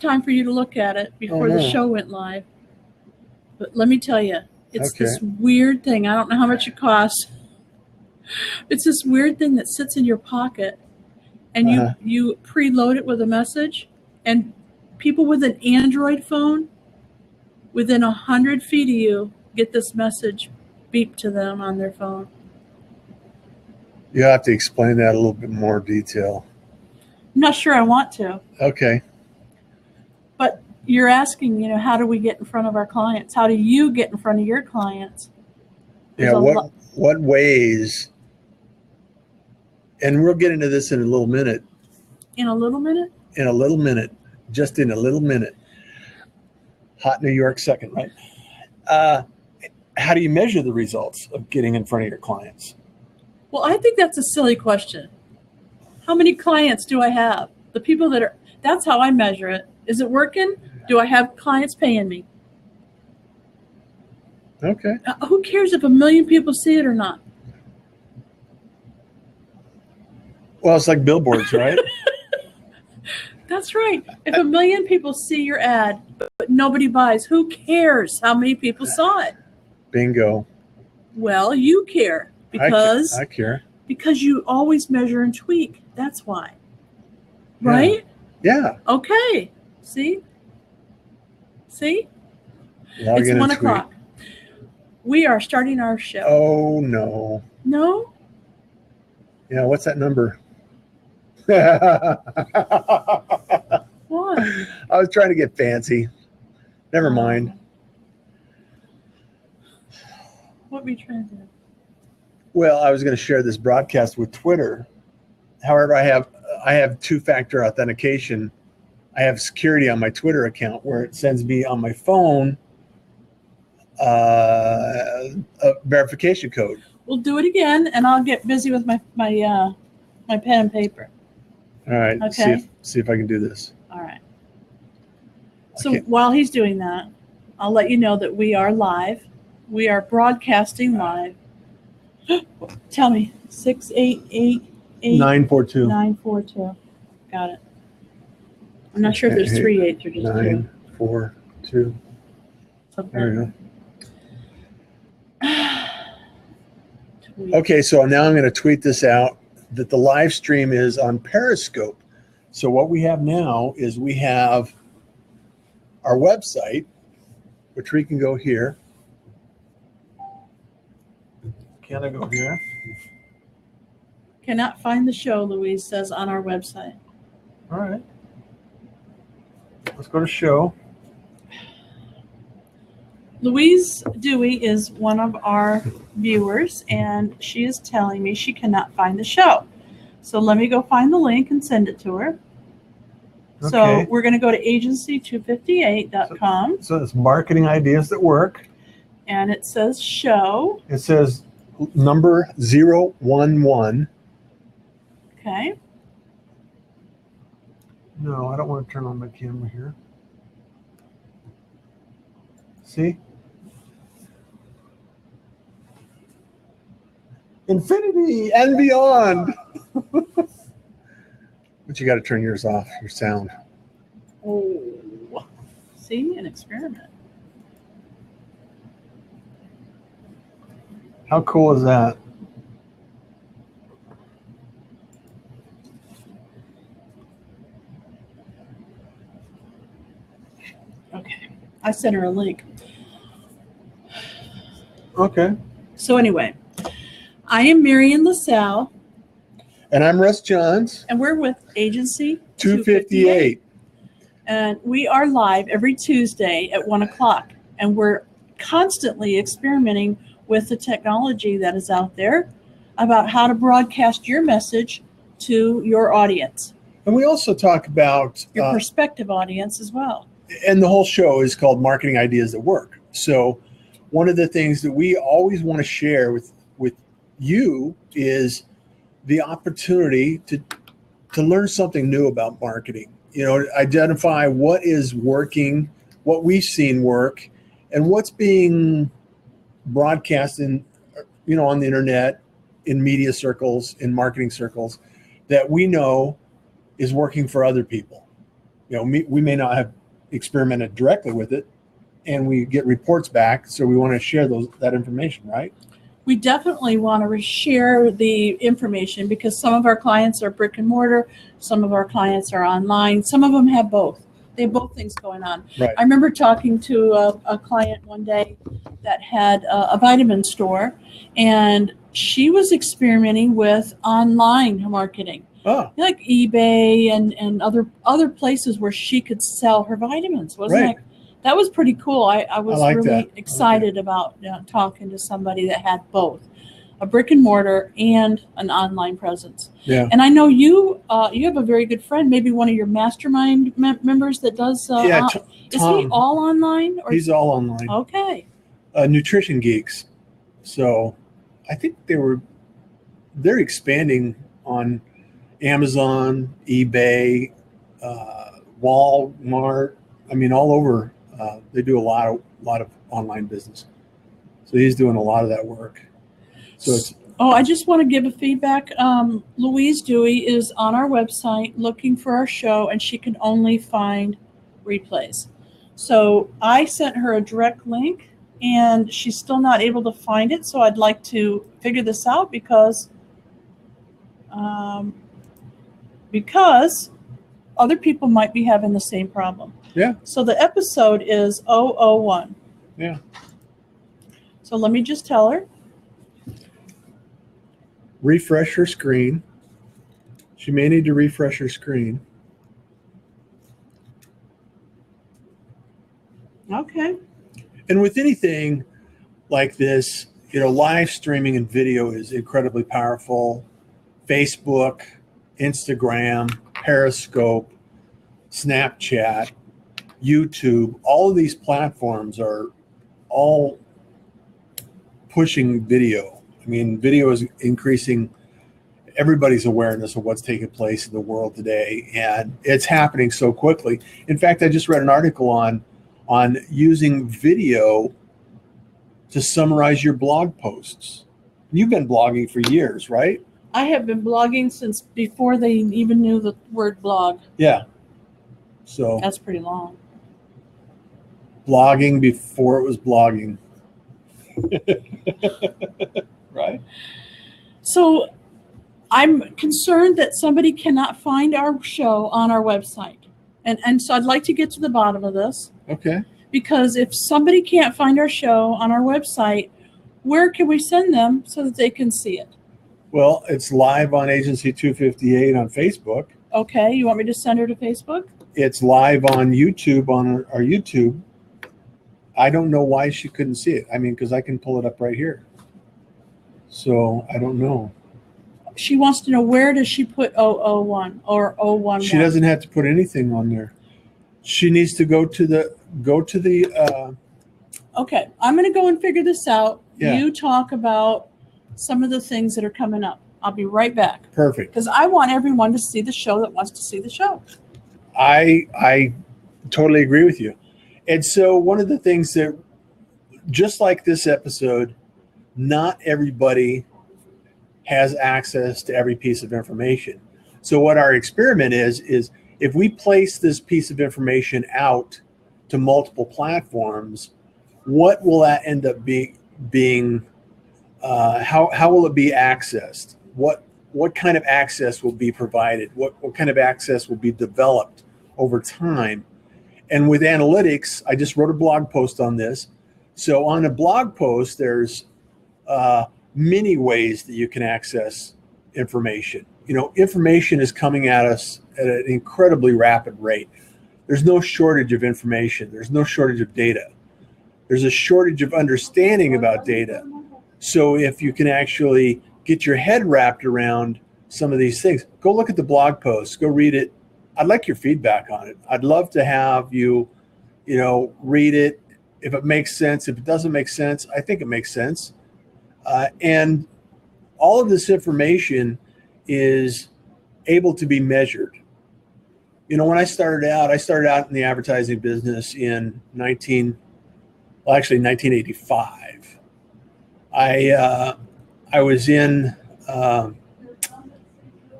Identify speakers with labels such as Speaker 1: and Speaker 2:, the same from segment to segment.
Speaker 1: time for you to look at it before the show went live. But let me tell you, it's this weird thing. I don't know how much it costs. It's this weird thing that sits in your pocket, and you preload it with a message, and people with an Android phone within 100 feet of you get this message beep to them on their phone.
Speaker 2: You have to explain that a little bit more detail.
Speaker 1: I'm not sure I want to.
Speaker 2: Okay.
Speaker 1: But you're asking, how do we get in front of our clients? How do you get in front of your clients?
Speaker 2: Yeah, what ways, and we'll get into this in a little minute.
Speaker 1: In a little minute?
Speaker 2: In a little minute. Just in a little minute. Hot New York second, right? How do you measure the results of getting in front of your clients?
Speaker 1: Well, I think that's a silly question. How many clients do I have? The people that's how I measure it. Is it working? Do I have clients paying me?
Speaker 2: Okay.
Speaker 1: Who cares if 1 million people see it or not?
Speaker 2: Well, it's like billboards, right?
Speaker 1: That's right. If 1 million people see your ad, but nobody buys, who cares how many people saw it?
Speaker 2: Bingo.
Speaker 1: Well, you care because
Speaker 2: I care.
Speaker 1: Because you always measure and tweak. That's why. Right?
Speaker 2: Yeah.
Speaker 1: Okay. See? It's 1 o'clock. We are starting our show.
Speaker 2: Oh, no.
Speaker 1: No?
Speaker 2: Yeah, what's that number?
Speaker 1: What?
Speaker 2: I was trying to get fancy. Never mind.
Speaker 1: What were you trying to do?
Speaker 2: Well, I was going to share this broadcast with Twitter. However, I have two-factor authentication. I have security on my Twitter account where it sends me on my phone a verification code.
Speaker 1: We'll do it again, and I'll get busy with my pen and paper.
Speaker 2: All right.
Speaker 1: Okay.
Speaker 2: See if I can do this.
Speaker 1: All right. So while he's doing that, I'll let you know that we are live. We are broadcasting live. Tell me,
Speaker 2: 688-942.
Speaker 1: 942. Got it. I'm not sure if there's 3 8s or just
Speaker 2: 942. There we go. Okay, so now I'm going to tweet this out that the live stream is on Periscope. So what we have now is we have our website, which we can go here. Can I go here?
Speaker 1: Cannot find the show, Louise says, on our website.
Speaker 2: All right. Let's go to show.
Speaker 1: Louise Dewey is one of our viewers, and she is telling me she cannot find the show. So let me go find the link and send it to her. Okay. So we're going to go to agency258.com.
Speaker 2: So it's marketing ideas that work.
Speaker 1: And it says show.
Speaker 2: It says number 011.
Speaker 1: Okay.
Speaker 2: No, I don't want to turn on my camera here. See? Infinity and beyond. But you got to turn yours off, your sound.
Speaker 1: Oh, see, an experiment.
Speaker 2: How cool is that?
Speaker 1: Okay, I sent her a link.
Speaker 2: Okay.
Speaker 1: So anyway, I am Marian LaSalle.
Speaker 2: And I'm Russ Johns.
Speaker 1: And we're with Agency
Speaker 2: 258.
Speaker 1: And we are live every Tuesday at 1 o'clock. And we're constantly experimenting with the technology that is out there about how to broadcast your message to your audience.
Speaker 2: And we also talk about
Speaker 1: your prospective audience as well.
Speaker 2: And the whole show is called Marketing Ideas That Work. So one of the things that we always want to share with you is the opportunity to learn something new about marketing. You know, identify what is working, what we've seen work, and what's being broadcast in, on the internet, in media circles, in marketing circles, that we know is working for other people. we may not have experimented directly with it, and we get reports back, so we want to share that information, right?
Speaker 1: We definitely want to share the information because some of our clients are brick and mortar, some of our clients are online, some of them have both. They have both things going on.
Speaker 2: Right.
Speaker 1: I remember talking to a client one day that had a vitamin store, and she was experimenting with online marketing, like eBay and other places where she could sell her vitamins. Wasn't that was pretty cool. I was really excited about talking to somebody that had both a brick and mortar and an online presence.
Speaker 2: Yeah.
Speaker 1: And I know you have a very good friend, maybe one of your mastermind members that does.
Speaker 2: Tom.
Speaker 1: Is he all online? Or
Speaker 2: he's all online.
Speaker 1: Okay.
Speaker 2: Nutrition Geeks. So I think they're expanding on Amazon, eBay, Walmart. I mean, all over. They do a lot of online business. So he's doing a lot of that work. So it's.
Speaker 1: Oh, I just want to give a feedback. Louise Dewey is on our website looking for our show, and she can only find replays. So I sent her a direct link, and she's still not able to find it. So I'd like to figure this out because other people might be having the same problem.
Speaker 2: Yeah.
Speaker 1: So the episode is 001.
Speaker 2: Yeah.
Speaker 1: So let me just tell her.
Speaker 2: Refresh her screen. She may need to refresh her screen.
Speaker 1: Okay.
Speaker 2: And with anything like this, live streaming and video is incredibly powerful. Facebook, Instagram, Periscope, Snapchat, YouTube, all of these platforms are all pushing video. I mean, video is increasing everybody's awareness of what's taking place in the world today, and it's happening so quickly. In fact, I just read an article on using video to summarize your blog posts. You've been blogging for years, right?
Speaker 1: I have been blogging since before they even knew the word blog.
Speaker 2: Yeah. So
Speaker 1: that's pretty long.
Speaker 2: Blogging before it was blogging. Right.
Speaker 1: So I'm concerned that somebody cannot find our show on our website. And so I'd like to get to the bottom of this.
Speaker 2: Okay.
Speaker 1: Because if somebody can't find our show on our website, where can we send them so that they can see it?
Speaker 2: Well, it's live on Agency 258 on Facebook.
Speaker 1: Okay. You want me to send her to Facebook?
Speaker 2: It's live on YouTube, on our YouTube. I don't know why she couldn't see it. I mean, because I can pull it up right here. So I don't know.
Speaker 1: She wants to know, where does she put 001 or 011?
Speaker 2: She doesn't have to put anything on there. She needs to go to the
Speaker 1: Okay, I'm going to go and figure this out.
Speaker 2: Yeah.
Speaker 1: You talk about some of the things that are coming up. I'll be right back.
Speaker 2: Perfect.
Speaker 1: Because I want everyone to see the show that wants to see the show.
Speaker 2: I totally agree with you. And so one of the things that, just like this episode, not everybody has access to every piece of information. So what our experiment is if we place this piece of information out to multiple platforms, what will that end up being? How will it be accessed? What kind of access will be provided? What kind of access will be developed over time? And with analytics, I just wrote a blog post on this. So on a blog post, there's many ways that you can access information. Information is coming at us at an incredibly rapid rate. There's no shortage of information. There's no shortage of data. There's a shortage of understanding about data. So if you can actually get your head wrapped around some of these things, go look at the blog post, go read it. I'd like your feedback on it. I'd love to have you, read it. If it makes sense, if it doesn't make sense, I think it makes sense. And all of this information is able to be measured. When I started out in the advertising business in 1985. I was in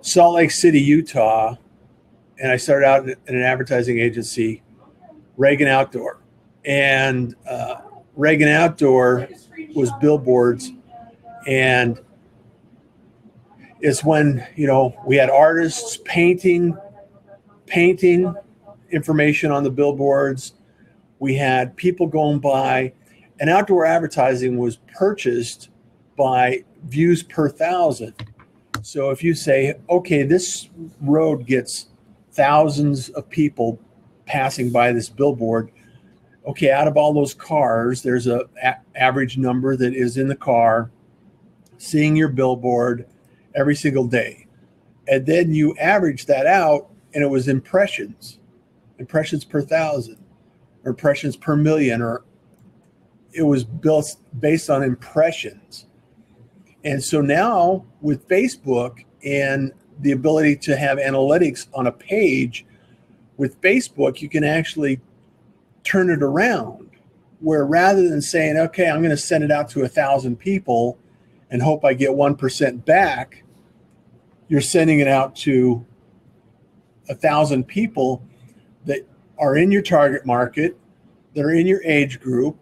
Speaker 2: Salt Lake City, Utah, and I started out in an advertising agency, Reagan Outdoor. And Reagan Outdoor was billboards. And it's when, we had artists painting information on the billboards. We had people going by, and outdoor advertising was purchased by views per 1,000. So if you say, okay, this road gets thousands of people passing by this billboard, okay, out of all those cars, there's a average number that is in the car seeing your billboard every single day. And then you average that out, and it was impressions per 1,000, or impressions per million, or it was built based on impressions. And so now with Facebook and the ability to have analytics on a page, with Facebook, you can actually turn it around, where rather than saying, okay, I'm going to send it out to 1,000 people and hope I get 1% back, you're sending it out to 1,000 people that are in your target market, that are in your age group,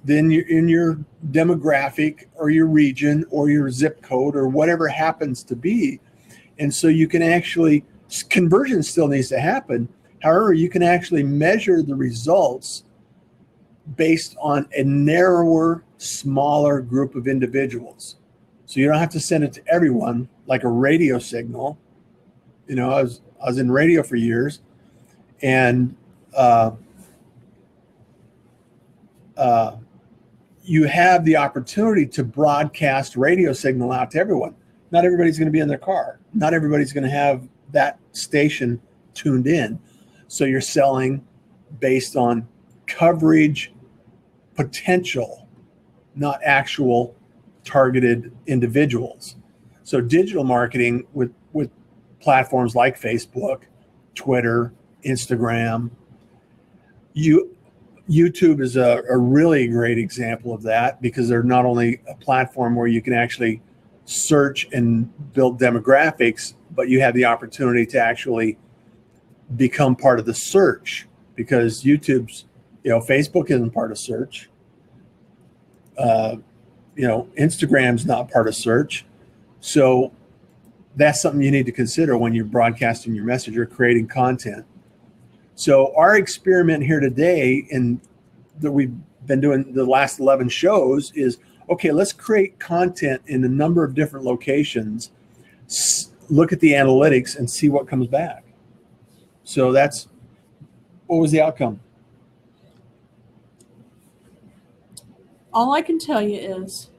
Speaker 2: then you're in your demographic or your region or your zip code or whatever happens to be. And so you can actually, conversion still needs to happen. However, you can actually measure the results based on a narrower, smaller group of individuals. So you don't have to send it to everyone like a radio signal. I was in radio for years, and you have the opportunity to broadcast radio signal out to everyone. Not everybody's going to be in their car. Not everybody's going to have that station tuned in. So you're selling based on coverage potential, not actual targeted individuals. So digital marketing with platforms like Facebook, Twitter, Instagram, YouTube is a really great example of that, because they're not only a platform where you can actually search and build demographics, but you have the opportunity to actually become part of the search, because YouTube's, Facebook isn't part of search. Instagram's not part of search. So that's something you need to consider when you're broadcasting your message or creating content. So our experiment here today, and that we've been doing the last 11 shows, is, okay, let's create content in a number of different locations, look at the analytics and see what comes back. So what was the outcome?
Speaker 1: All I can tell you is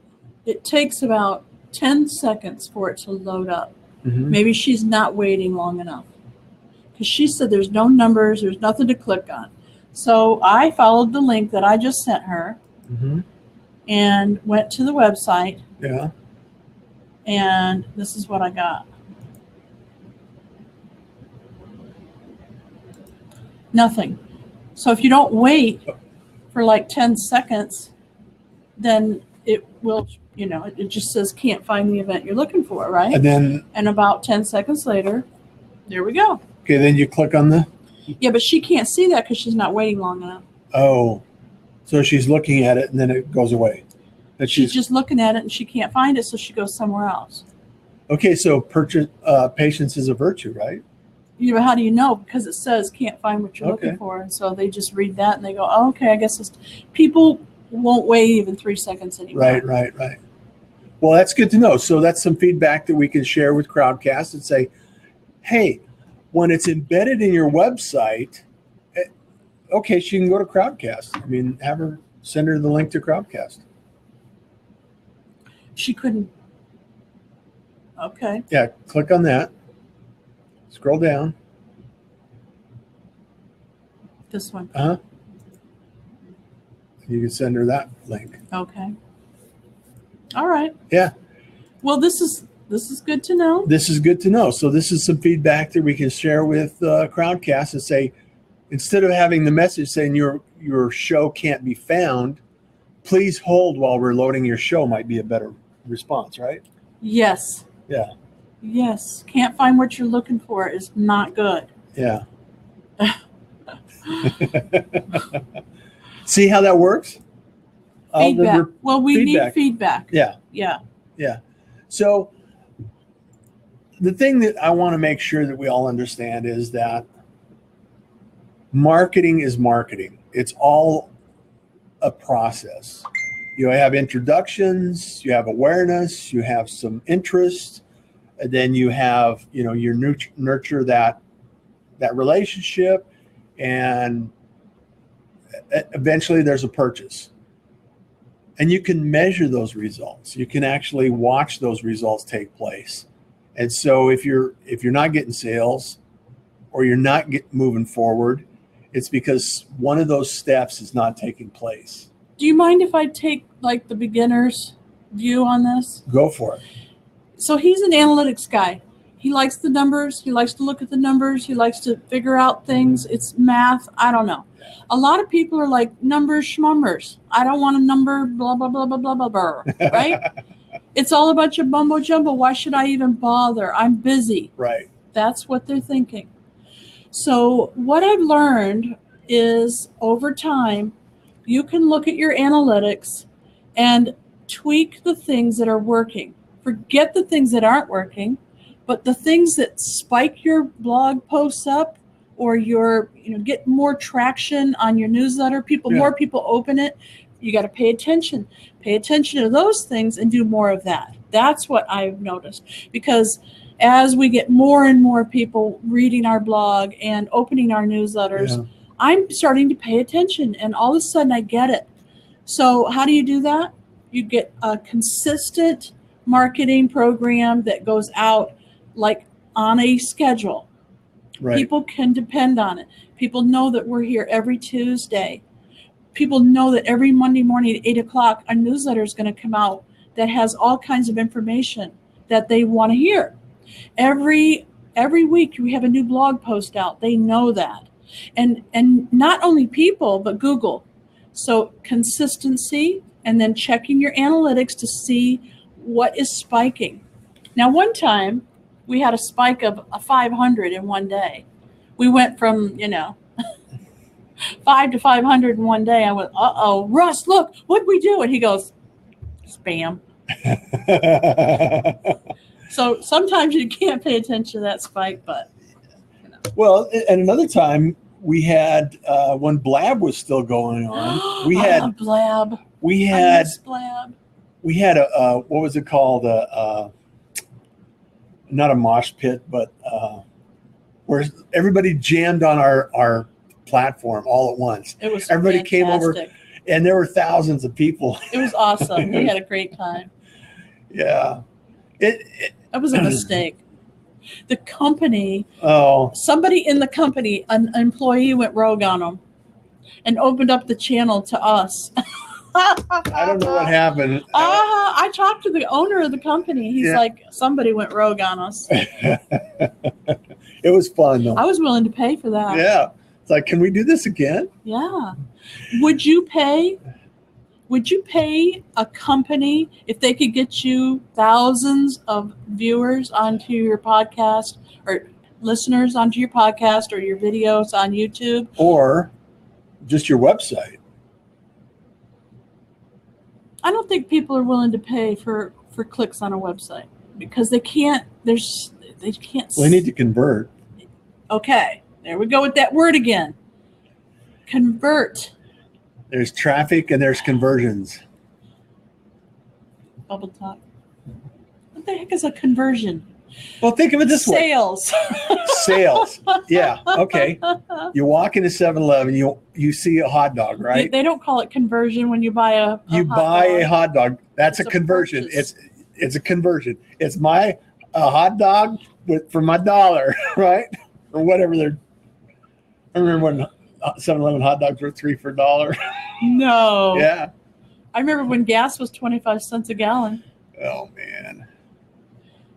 Speaker 1: it takes about 10 seconds for it to load up. Mm-hmm. Maybe she's not waiting long enough, because she said there's no numbers, there's nothing to click on. So I followed the link that I just sent her, mm-hmm. and went to the website.
Speaker 2: Yeah.
Speaker 1: And this is what I got. Nothing. So if you don't wait for like 10 seconds, then it will, it just says can't find the event you're looking for, right? And about 10 seconds later, there we go.
Speaker 2: Okay, then you click on the...
Speaker 1: Yeah, but she can't see that because she's not waiting long enough.
Speaker 2: Oh, so she's looking at it and then it goes away.
Speaker 1: She's just looking at it and she can't find it, so she goes somewhere else.
Speaker 2: Okay, so patience is a virtue, right?
Speaker 1: But how do you know? Because it says can't find what you're looking for. And so they just read that and they go, oh, okay, I guess people won't wait even 3 seconds anymore.
Speaker 2: Right. Well, that's good to know. So that's some feedback that we can share with Crowdcast and say, hey, when it's embedded in your website, okay, she can go to Crowdcast. I mean, send her the link to Crowdcast.
Speaker 1: She couldn't. Okay.
Speaker 2: Yeah, click on that. Scroll down.
Speaker 1: This one.
Speaker 2: Uh-huh. You can send her that link.
Speaker 1: Okay. All right.
Speaker 2: Yeah.
Speaker 1: Well, this is good to know.
Speaker 2: This is good to know. So this is some feedback that we can share with Crowdcast and say, instead of having the message saying your show can't be found, please hold while we're loading your show might be a better response, right?
Speaker 1: Yes.
Speaker 2: Yeah.
Speaker 1: Yes. Can't find what you're looking for is not good.
Speaker 2: Yeah. See how that works?
Speaker 1: Feedback. Well, we
Speaker 2: feedback.
Speaker 1: need feedback.
Speaker 2: Yeah.
Speaker 1: Yeah.
Speaker 2: Yeah. So the thing that I want to make sure that we all understand is that marketing is marketing. It's all a process. You have introductions, you have awareness, you have some interest, and then you have, you nurture that relationship, and eventually there's a purchase. And you can measure those results. You can actually watch those results take place. And so if you're not getting sales or you're not moving forward, it's because one of those steps is not taking place.
Speaker 1: Do you mind if I take like the beginner's view on this?
Speaker 2: Go for it.
Speaker 1: So he's an analytics guy. He likes the numbers. He likes to look at the numbers. He likes to figure out things. It's math. I don't know. A lot of people are like numbers schmumbers. I don't want a number, blah, blah, blah, blah, blah, blah, blah, right? It's all a bunch of mumbo jumbo. Why should I even bother? I'm busy.
Speaker 2: Right.
Speaker 1: That's what they're thinking. So what I've learned is over time, you can look at your analytics and tweak the things that are working. Forget the things that aren't working, but the things that spike your blog posts up or get more traction on your newsletter, more people open it, you got to pay attention. Pay attention to those things and do more of that. That's what I've noticed, because as we get more and more people reading our blog and opening our newsletters, I'm starting to pay attention, and all of a sudden I get it. So how do you do that? You get a consistent marketing program that goes out like on a schedule. Right. People can depend on it. People know that we're here every Tuesday. People know that every Monday morning at 8 o'clock, a newsletter is going to come out that has all kinds of information that they want to hear. Every week we have a new blog post out. They know that. And not only people, but Google. So consistency, and then checking your analytics to see what is spiking. Now, one time we had a spike of a 500 in one day. We went from, 5 to 500 in one day. I went, uh-oh, Russ, look, what'd we do? And he goes, spam. So sometimes you can't pay attention to that spike, but.
Speaker 2: Well, and another time we had, when Blab was still going on, we had
Speaker 1: Blab.
Speaker 2: We had
Speaker 1: Blab.
Speaker 2: We had a what was it called? Not a mosh pit, but where everybody jammed on our platform all at onit was everybody fantastic. Came over, and there were thousands of people.
Speaker 1: It was awesome. We had a great time.
Speaker 2: Yeah,
Speaker 1: that was a mistake. The company, somebody in the company, an employee went rogue on them and opened up the channel to us.
Speaker 2: I don't know what happened.
Speaker 1: I talked to the owner of the company. He's like, somebody went rogue on us.
Speaker 2: It was fun, though.
Speaker 1: I was willing to pay for that.
Speaker 2: Yeah. It's like, can we do this again?
Speaker 1: Yeah. Would you pay a company if they could get you thousands of viewers onto your podcast, or listeners onto your podcast, or your videos on YouTube? Or
Speaker 2: just your website?
Speaker 1: I don't think people are willing to pay for clicks on a website because they can't. They can't.
Speaker 2: Well, they need to convert.
Speaker 1: Okay, there we go with that word again. Convert.
Speaker 2: There's traffic and there's conversions.
Speaker 1: Bubble talk. What the heck is a conversion?
Speaker 2: Well, think of it this way.
Speaker 1: Sales.
Speaker 2: Sales. Yeah. Okay. You walk into 7-Eleven, you see a hot dog, right?
Speaker 1: They don't call it conversion when you buy a
Speaker 2: hot dog. That's a conversion. It's a conversion. It's a hot dog for my dollar, right? Or whatever I remember when 7-Eleven hot dogs were 3 for $1.
Speaker 1: No.
Speaker 2: Yeah.
Speaker 1: I remember when gas was 25 cents a gallon.
Speaker 2: Oh, man.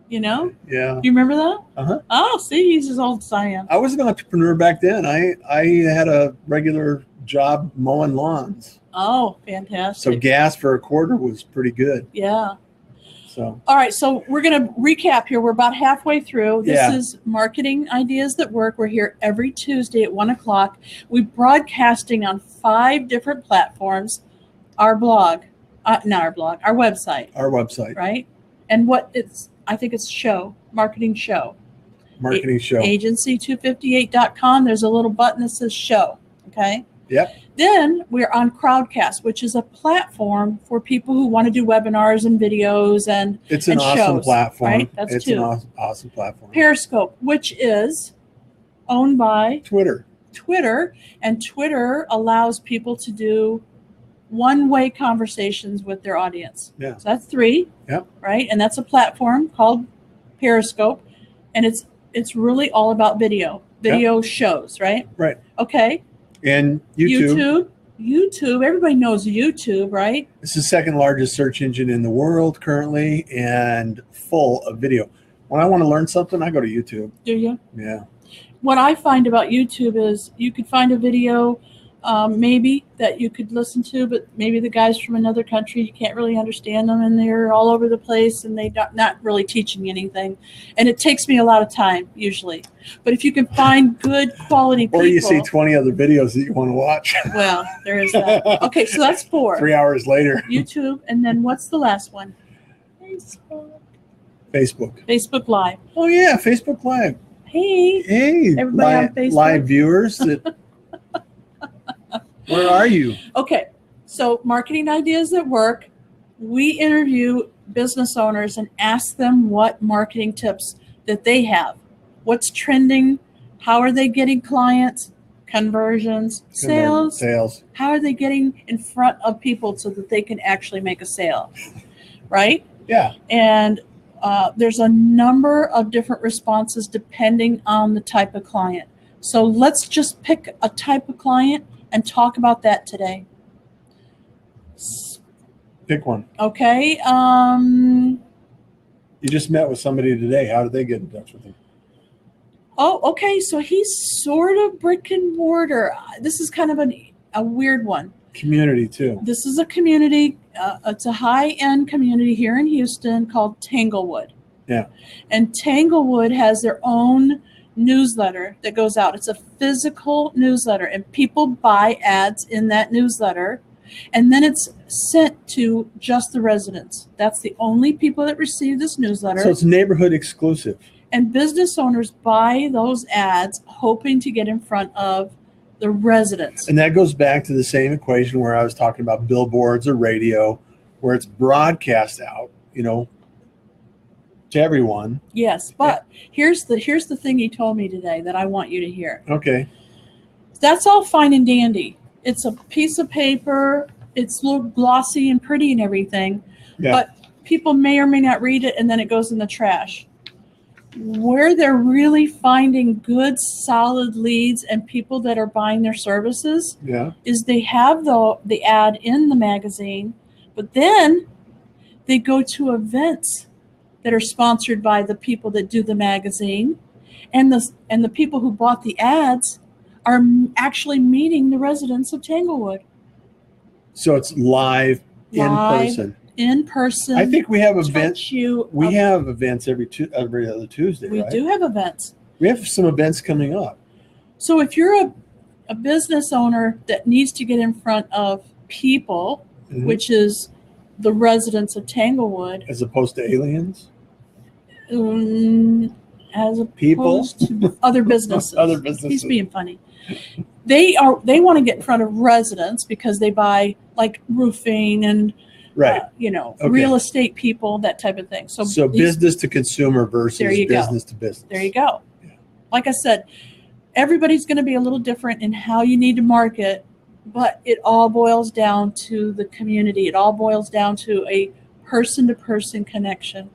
Speaker 1: Yeah.
Speaker 2: Do
Speaker 1: you remember that?
Speaker 2: Uh-huh.
Speaker 1: Oh, see, he's as old as I am.
Speaker 2: I was an entrepreneur back then. I had a regular job mowing lawns.
Speaker 1: Oh, fantastic.
Speaker 2: So gas for a quarter was pretty good.
Speaker 1: Yeah.
Speaker 2: So,
Speaker 1: all right, so we're going to recap here. We're about halfway through. This is Marketing Ideas That Work. We're here every Tuesday at 1 o'clock. We're broadcasting on 5 different platforms. Our blog, not our blog, our website.
Speaker 2: Our website.
Speaker 1: Right? And I think it's Marketing Show.
Speaker 2: Marketing Show.
Speaker 1: Agency258.com. There's a little button that says show. Okay?
Speaker 2: Yep.
Speaker 1: Then we're on Crowdcast, which is a platform for people who want to do webinars and videos and
Speaker 2: it's an
Speaker 1: and
Speaker 2: awesome
Speaker 1: shows,
Speaker 2: platform.
Speaker 1: Right? That's
Speaker 2: it's
Speaker 1: 2.
Speaker 2: an awesome platform.
Speaker 1: Periscope, which is owned by
Speaker 2: Twitter,
Speaker 1: and Twitter allows people to do one-way conversations with their audience.
Speaker 2: Yeah.
Speaker 1: So that's 3.
Speaker 2: Yep.
Speaker 1: Right? And that's a platform called Periscope, and it's really all about video shows, right?
Speaker 2: Right.
Speaker 1: Okay.
Speaker 2: And YouTube.
Speaker 1: Everybody knows YouTube, right?
Speaker 2: It's the 2nd largest search engine in the world currently, and full of video. When I want to learn something, I go to YouTube.
Speaker 1: Do you?
Speaker 2: Yeah.
Speaker 1: What I find about YouTube is you could find a video maybe that you could listen to, but maybe the guys from another country, you can't really understand them, and they're all over the place, and they're not really teaching anything. And it takes me a lot of time, usually. But if you can find good quality people.
Speaker 2: Or you see 20 other videos that you want to watch.
Speaker 1: Well, there is that. Okay, so that's 4.
Speaker 2: 3 hours later.
Speaker 1: YouTube, and then what's the last one?
Speaker 2: Facebook.
Speaker 1: Facebook Live.
Speaker 2: Oh, yeah, Facebook Live.
Speaker 1: Hey, everybody on Facebook.
Speaker 2: Live viewers. Where are you?
Speaker 1: Okay, so Marketing Ideas That Work. We interview business owners and ask them what marketing tips that they have. What's trending? How are they getting clients? Conversions? Sales? How are they getting in front of people so that they can actually make a sale? Right?
Speaker 2: Yeah.
Speaker 1: And there's a number of different responses depending on the type of client. So let's just pick a type of client and talk about that today.
Speaker 2: Pick one.
Speaker 1: Okay.
Speaker 2: You just met with somebody today. How did they get in touch with you?
Speaker 1: Oh, okay. So he's sort of brick and mortar. This is kind of a weird one.
Speaker 2: Community too.
Speaker 1: This is a community. It's a high-end community here in Houston called Tanglewood.
Speaker 2: Yeah. And
Speaker 1: Tanglewood has their own newsletter that goes out. It's a physical newsletter, and people buy ads in that newsletter, and then it's sent to just the residents. That's the only people that receive this newsletter.
Speaker 2: So it's neighborhood exclusive.
Speaker 1: And business owners buy those ads hoping to get in front of the residents.
Speaker 2: And that goes back to the same equation where I was talking about billboards or radio, where it's broadcast out, to everyone.
Speaker 1: Yes, but here's the thing he told me today that I want you to hear.
Speaker 2: Okay.
Speaker 1: That's all fine and dandy. It's a piece of paper. It's a little glossy and pretty and everything. Yeah. But people may or may not read it, and then it goes in the trash. Where they're really finding good, solid leads and people that are buying their services is they have the ad in the magazine, but then they go to events that are sponsored by the people that do the magazine, and the people who bought the ads are actually meeting the residents of Tanglewood.
Speaker 2: So it's live
Speaker 1: in person.
Speaker 2: I think we have events. We have events every other Tuesday.
Speaker 1: We do have events.
Speaker 2: We have some events coming up.
Speaker 1: So if you're a business owner that needs to get in front of people, which is the residents of Tanglewood,
Speaker 2: as opposed to aliens,
Speaker 1: as opposed to other businesses. He's being funny. They want to get in front of residents because they buy like roofing and real estate people, that type of thing. So
Speaker 2: business to consumer versus business to business.
Speaker 1: There you go. Yeah. Like I said, everybody's going to be a little different in how you need to market, but it all boils down to the community. It all boils down to a person-to-person connection.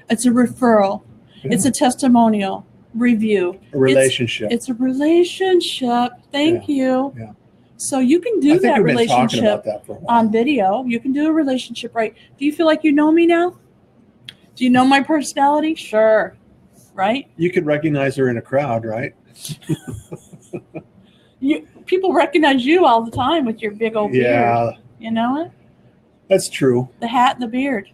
Speaker 1: It's a referral. Yeah. It's a testimonial review.
Speaker 2: A relationship.
Speaker 1: It's a relationship. Thank you. Yeah. So you can do that relationship on video. You can do a relationship, right? Do you feel like you know me now? Do you know my personality? Sure. Right?
Speaker 2: You could recognize her in a crowd, right?
Speaker 1: People recognize you all the time with your big old beard. You know it?
Speaker 2: That's true.
Speaker 1: The hat and the beard.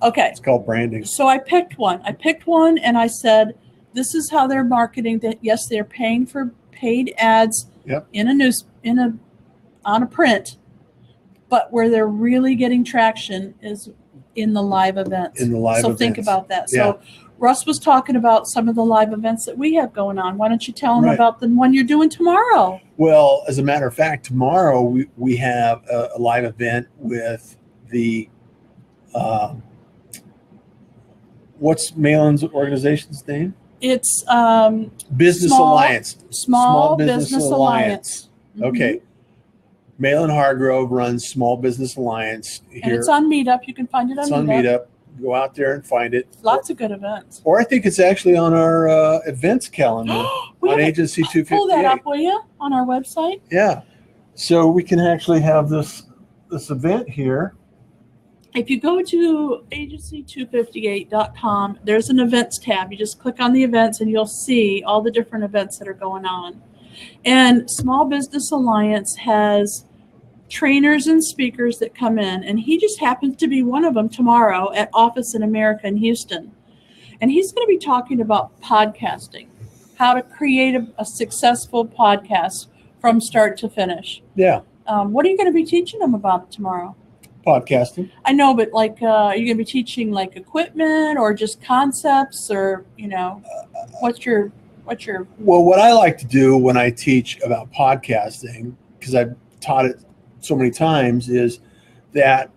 Speaker 1: Okay.
Speaker 2: It's called branding.
Speaker 1: So I picked one. And I said, this is how they're marketing that. Yes, they're paying for paid ads on a print, but where they're really getting traction is in the live events. So think about that.
Speaker 2: Yeah.
Speaker 1: So Russ was talking about some of the live events that we have going on. Why don't you tell him about the one you're doing tomorrow?
Speaker 2: Well, as a matter of fact, tomorrow we have a live event with the what's Malin's organization's name?
Speaker 1: It's
Speaker 2: Business Alliance.
Speaker 1: Small Business Alliance.
Speaker 2: Okay. Malin Hargrove runs Small Business Alliance here.
Speaker 1: And it's on Meetup. You can find it on
Speaker 2: Meetup. Go out there and find it.
Speaker 1: Lots of good events.
Speaker 2: Or I think it's actually on our events calendar on Agency 258.
Speaker 1: Pull that up, will you, on our website?
Speaker 2: Yeah. So we can actually have this event here.
Speaker 1: If you go to agency258.com, there's an events tab. You just click on the events and you'll see all the different events that are going on. And Small Business Alliance has trainers and speakers that come in, and he just happens to be one of them tomorrow at Office in America in Houston. And he's going to be talking about podcasting, how to create a successful podcast from start to finish.
Speaker 2: Yeah.
Speaker 1: What are you going to be teaching them about tomorrow?
Speaker 2: Podcasting.
Speaker 1: I know, but like, are you going to be teaching like equipment or just concepts, or, what's your
Speaker 2: Well, what I like to do when I teach about podcasting, because I've taught it so many times, is that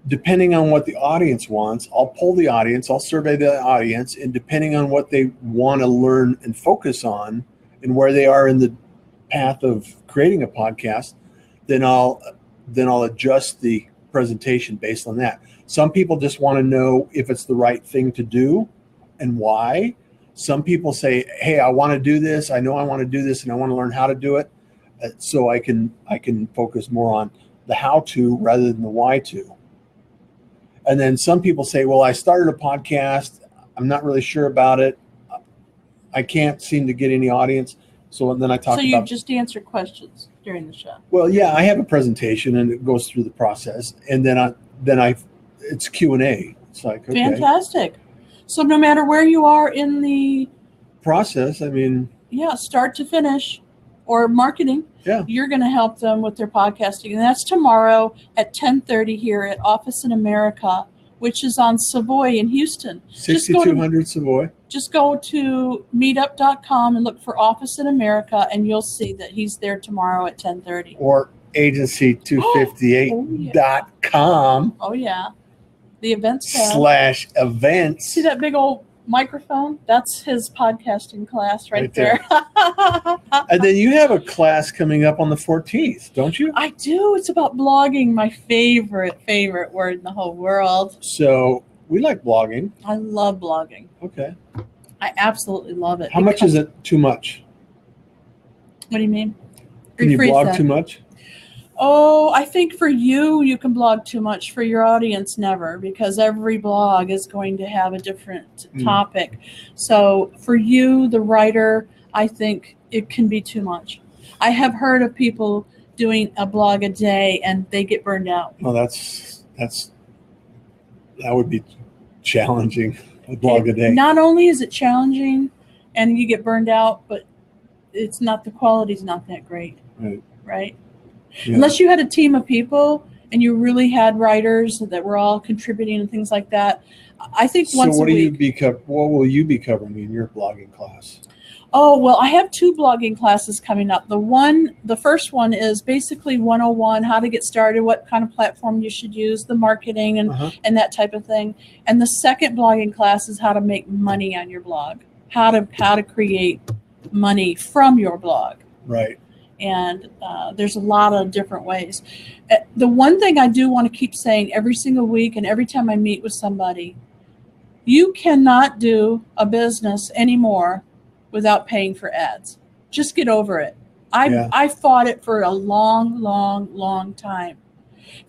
Speaker 2: depending on what the audience wants, I'll poll the audience, I'll survey the audience, and depending on what they want to learn and focus on and where they are in the path of creating a podcast, then I'll adjust the presentation based on that. Some people just want to know if it's the right thing to do and why. Some people say, hey, I want to do this. I know I want to do this and I want to learn how to do it. So I can focus more on the how to rather than the why to. And then some people say, well, I started a podcast. I'm not really sure about it. I can't seem to get any audience. So then I talk about. So
Speaker 1: you just answer questions during the show.
Speaker 2: Well, yeah, I have a presentation and it goes through the process, and then it's Q&A. It's like, okay.
Speaker 1: Fantastic. So no matter where you are in the
Speaker 2: process,
Speaker 1: start to finish or marketing, you're going to help them with their podcasting. And that's tomorrow at 10:30 here at Office in America, which is on Savoy in Houston.
Speaker 2: 6200 Savoy.
Speaker 1: Just go to meetup.com and look for Office in America, and you'll see that he's there tomorrow at 10:30.
Speaker 2: Or agency258.com.
Speaker 1: Oh, yeah. The events tab.
Speaker 2: /events.
Speaker 1: See that big old microphone? That's his podcasting class right there.
Speaker 2: And then you have a class coming up on the 14th, don't you?
Speaker 1: I do. It's about blogging, my favorite word in the whole world.
Speaker 2: So we like blogging.
Speaker 1: I love blogging.
Speaker 2: Okay.
Speaker 1: I absolutely love it.
Speaker 2: How much is it too much?
Speaker 1: What do you mean?
Speaker 2: Can you blog too much?
Speaker 1: Oh, I think for you can blog too much. For your audience, never, because every blog is going to have a different topic. So for you, the writer, I think it can be too much. I have heard of people doing a blog a day and they get burned out.
Speaker 2: Well, that would be challenging, a blog a day.
Speaker 1: Not only is it challenging and you get burned out, but the quality's not that great. Right? Yeah. Unless you had a team of people and you really had writers that were all contributing and things like that. I think once a week.
Speaker 2: What will you be covering in your blogging class?
Speaker 1: Oh, well, I have 2 blogging classes coming up. The first one is basically 101, how to get started, what kind of platform you should use, the marketing and that type of thing. And the second blogging class is how to make money on your blog, how to create money from your blog.
Speaker 2: Right.
Speaker 1: And there's a lot of different ways. The one thing I do want to keep saying every single week and every time I meet with somebody, you cannot do a business anymore without paying for ads. Just get over it. I fought it for a long time.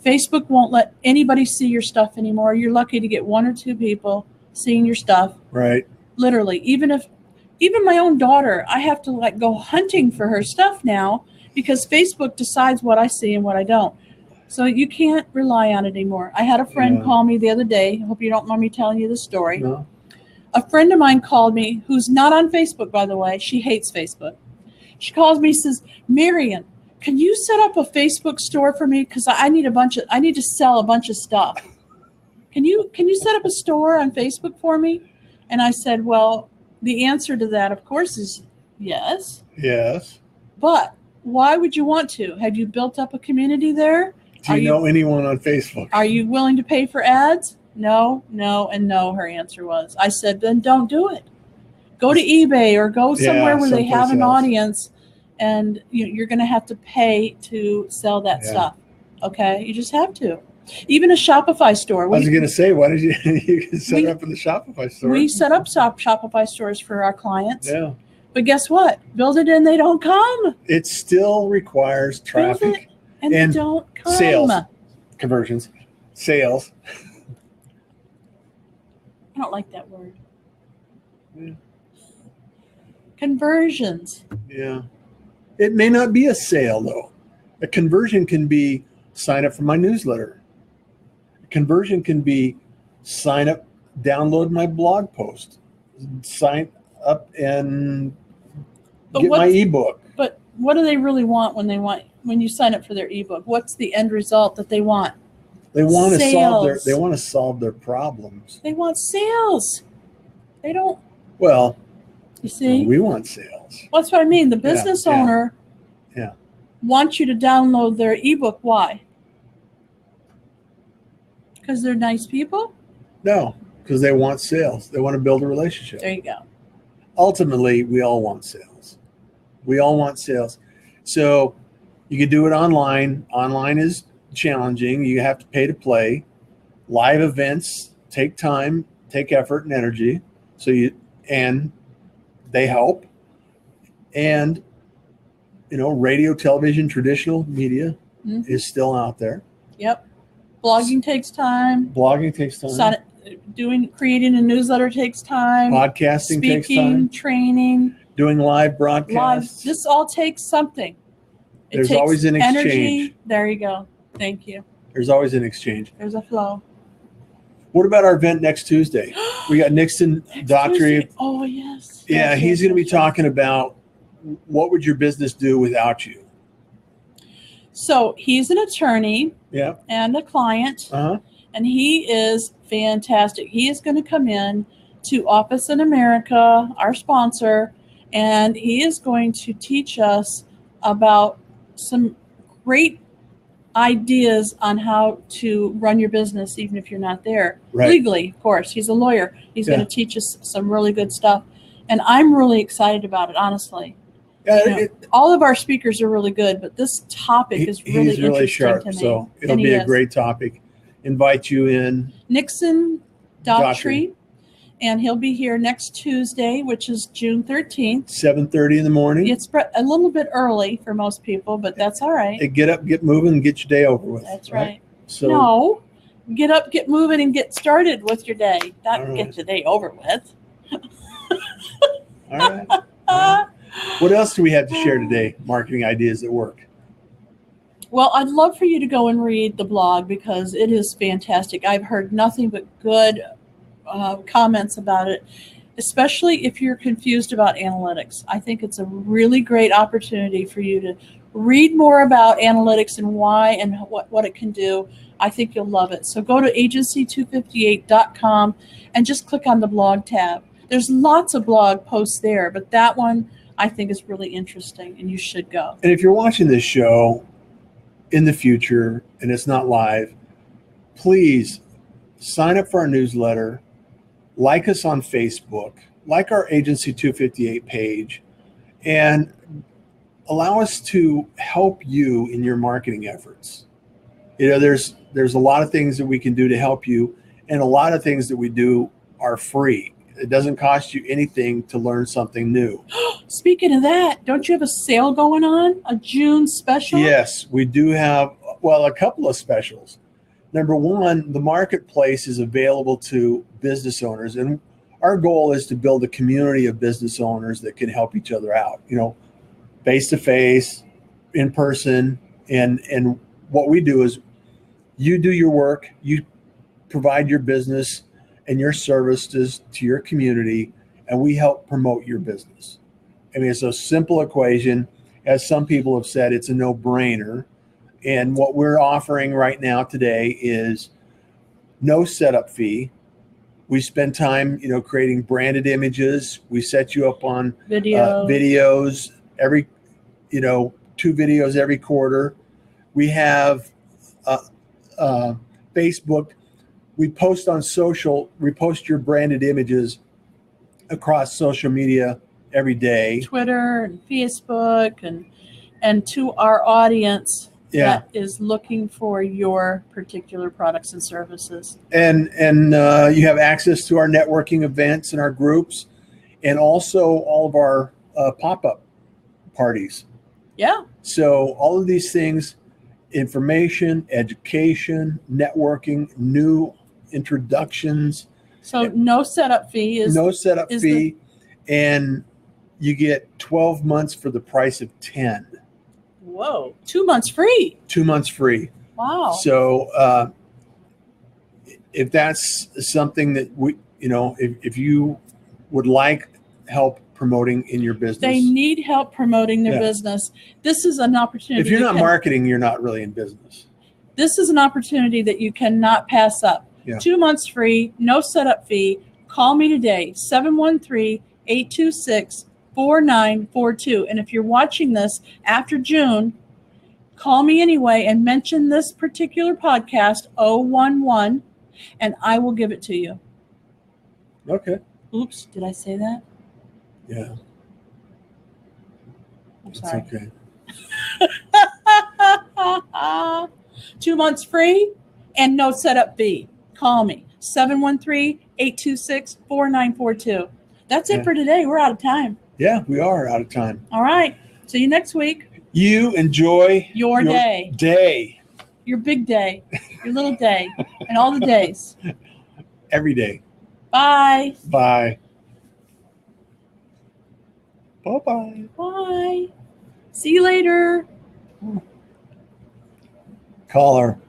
Speaker 1: Facebook won't let anybody see your stuff anymore. You're lucky to get 1 or 2 people seeing your stuff.
Speaker 2: Right.
Speaker 1: Literally, even my own daughter, I have to go hunting for her stuff now because Facebook decides what I see and what I don't. So you can't rely on it anymore. I had a friend call me the other day. I hope you don't mind me telling you the story.
Speaker 2: No.
Speaker 1: A friend of mine called me, who's not on Facebook, by the way. She hates Facebook. She calls me, says, Marian, can you set up a Facebook store for me? Because I need to sell a bunch of stuff. Can you set up a store on Facebook for me? And I said, well, the answer to that, of course, is yes.
Speaker 2: Yes.
Speaker 1: But why would you want to? Have you built up a community there?
Speaker 2: Do you know anyone on Facebook?
Speaker 1: Are you willing to pay for ads? No, and no, her answer was. I said, then don't do it. Go to eBay or go somewhere where they have an audience, and you're going to have to pay to sell that stuff. Okay? You just have to. Even a Shopify store.
Speaker 2: I was going to say, why did you set it up in the Shopify store?
Speaker 1: We set up Shopify stores for our clients.
Speaker 2: Yeah. But
Speaker 1: guess what? Build it and they don't come.
Speaker 2: It still requires traffic.
Speaker 1: And they don't come.
Speaker 2: Sales. Conversions. Sales.
Speaker 1: I don't like that word. Yeah. Conversions.
Speaker 2: Yeah. It may not be a sale, though. A conversion can be sign up for my newsletter. A conversion can be sign up, download my blog post, sign up and get my ebook.
Speaker 1: But what do they really want when you sign up for their ebook? What's the end result that they want?
Speaker 2: They want to solve their problems.
Speaker 1: They want sales. They don't.
Speaker 2: Well,
Speaker 1: you see,
Speaker 2: we want sales.
Speaker 1: Well, that's what I mean. The business owner wants you to download their ebook. Why? Because they're nice people?
Speaker 2: No, because they want sales. They want to build a relationship.
Speaker 1: There you go.
Speaker 2: Ultimately, we all want sales. We all want sales. So you can do it online. Online is challenging. You have to pay to play. Live events take time, take effort and energy. And they help. And radio, television, traditional media is still out there.
Speaker 1: Yep. Blogging takes time. Creating a newsletter takes time.
Speaker 2: Podcasting takes time.
Speaker 1: Speaking, training.
Speaker 2: Doing live broadcasts.
Speaker 1: This all takes something.
Speaker 2: There's always an exchange.
Speaker 1: Energy. There you go. Thank you.
Speaker 2: There's always an exchange.
Speaker 1: There's a flow.
Speaker 2: What about our event next Tuesday? We got Nixon Daughtry.
Speaker 1: Oh, yes.
Speaker 2: Yeah, he's going to be talking about what would your business do without you.
Speaker 1: So he's an attorney and a client, and he is fantastic. He is going to come in to Office in America, our sponsor, and he is going to teach us about some great ideas on how to run your business even if you're not there. Right. Legally, of course. He's a lawyer. He's going to teach us some really good stuff. And I'm really excited about it, honestly. All of our speakers are really good, but this topic is really
Speaker 2: interesting really sharp,
Speaker 1: to me.
Speaker 2: So it'll be a great topic. Invite you in.
Speaker 1: Nixon Daughtry, and he'll be here next Tuesday, which is June 13th.
Speaker 2: 7:30 in the morning.
Speaker 1: It's a little bit early for most people, but that's all right.
Speaker 2: Get up, get moving, and get your day over with.
Speaker 1: That's right. So get up, get moving, and get started with your day. Not get the day over with.
Speaker 2: All right. What else do we have to share today? Marketing ideas at work.
Speaker 1: Well, I'd love for you to go and read the blog because it is fantastic. I've heard nothing but good comments about it, especially if you're confused about analytics. I think it's a really great opportunity for you to read more about analytics and why and what it can do. I think you'll love it. So go to agency258.com and just click on the blog tab. There's lots of blog posts there, but that one I think is really interesting and you should go.
Speaker 2: And if you're watching this show in the future and it's not live, please sign up for our newsletter, like us on Facebook, like our Agency 258 page, and allow us to help you in your marketing efforts. There's a lot of things that we can do to help you, and a lot of things that we do are free. It doesn't cost you anything to learn something new.
Speaker 1: Speaking of that, don't you have a sale going on? A June special?
Speaker 2: Yes, we do have, a couple of specials. Number one, the marketplace is available to business owners, and our goal is to build a community of business owners that can help each other out, face to face, in person. And what we do is You do your work, you provide your business and your services to your community, and we help promote your business. I mean, it's a simple equation. As some people have said, it's a no-brainer. And what we're offering right now today is no setup fee. We spend time, creating branded images. We set you up on videos every, 2 videos every quarter. We have Facebook. We post on social. We post your branded images across social media every day.
Speaker 1: Twitter and Facebook and to our audience that is looking for your particular products and services.
Speaker 2: And you have access to our networking events and our groups, and also all of our pop-up parties.
Speaker 1: Yeah.
Speaker 2: So all of these things, information, education, networking, new introductions.
Speaker 1: So no setup fee
Speaker 2: fee, and you get 12 months for the price of 10.
Speaker 1: Whoa, 2 months free.
Speaker 2: 2 months free.
Speaker 1: Wow.
Speaker 2: So if that's something that if you would like help promoting in your business.
Speaker 1: They need help promoting their business. This is an opportunity.
Speaker 2: If you're not marketing, you're not really in business.
Speaker 1: This is an opportunity that you cannot pass up.
Speaker 2: Yeah.
Speaker 1: 2 months free, no setup fee. Call me today, 713-826-4942. And if you're watching this after June, call me anyway and mention this particular podcast, 011, and I will give it to you.
Speaker 2: Okay.
Speaker 1: Oops, did I say that?
Speaker 2: Yeah.
Speaker 1: I'm sorry.
Speaker 2: It's
Speaker 1: okay. 2 months free and no setup fee. Call me, 713-826-4942. That's it for today. We're out of time.
Speaker 2: Yeah, we are out of time.
Speaker 1: All right. See you next week.
Speaker 2: You enjoy
Speaker 1: your day.
Speaker 2: Your
Speaker 1: big day. Your little day. And all the days.
Speaker 2: Every day.
Speaker 1: Bye.
Speaker 2: Bye. Bye-bye.
Speaker 1: Bye. See you later.
Speaker 2: Call her.